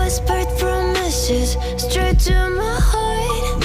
whispered promises straight to my heart.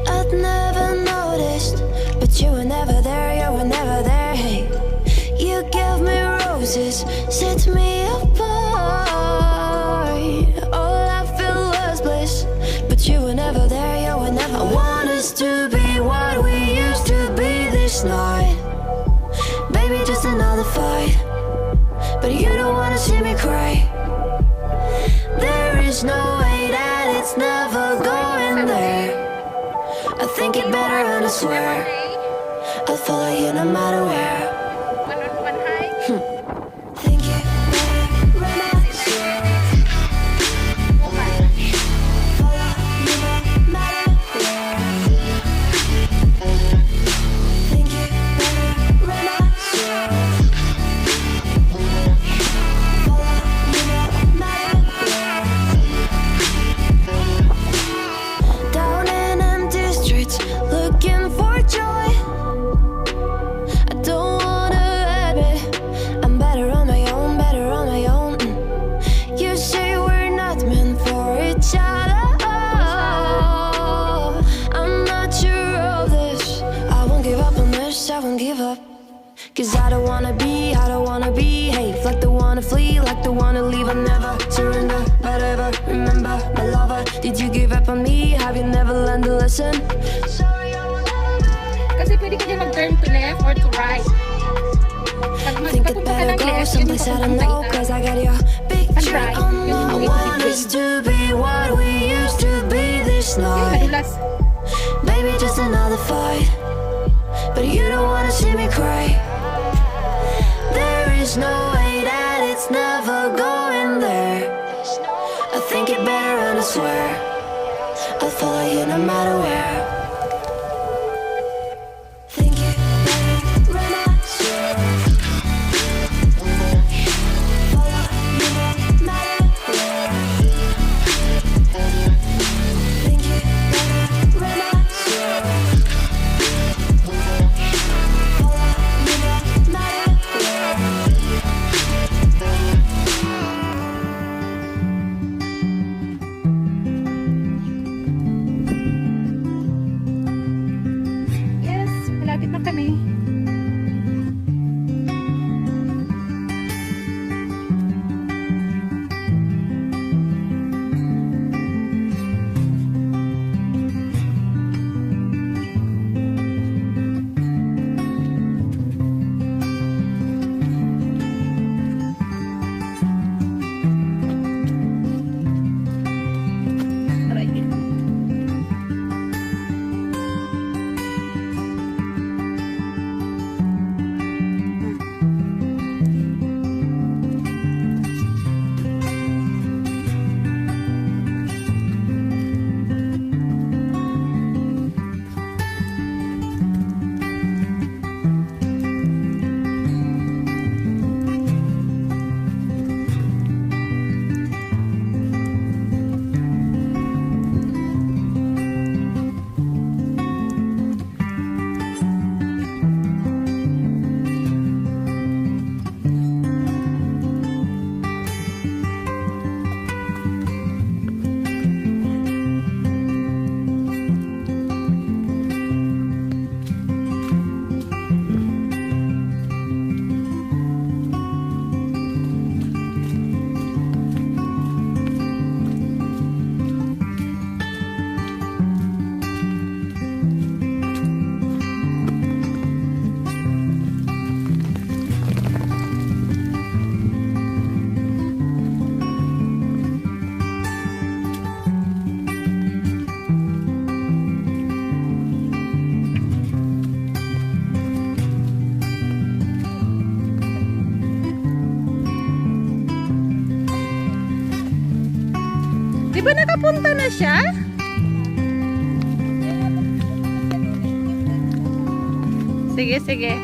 I'd never noticed, but you were never there, you were never there. Hey, you gave me roses, set me apart. All I felt was bliss, but you were never there, you were never there. I want us to be what we used to be this night. Baby, just another fight, but you don't wanna see me cry. There is no way that it's never going there. I think it better and I swear I'll follow you no matter where. Think it better and I swear follow you no matter where. Think it better and I swear follow you no matter where. Down in empty streets, looking for joy. I don't wanna admit I'm better on my own, better on my own. You say we're not meant for each other. I'm not sure of this. I won't give up on this, I won't give up. Cause I don't wanna behave like the one to flee, like the one to leave. I never surrender, but ever remember my lover. Did you give up on me? Have you never learned a lesson? Sorry, I will never. Kasi pwede ka dyan mag-turn to left or to right. Think it better go someplace I don't know, cause I got your picture on my. I want us to be what we used to be this night. Madulas. Baby, just another fight, but you don't wanna see me cry. There is no way that it's never going there. I think it better and I swear I'll follow you no matter where. Think it better and I swear follow you no matter where. Think it better and I swear follow you no matter where. Yes, malapit na kami. Aray. Di ba nakapunta na siya? Sige, sige.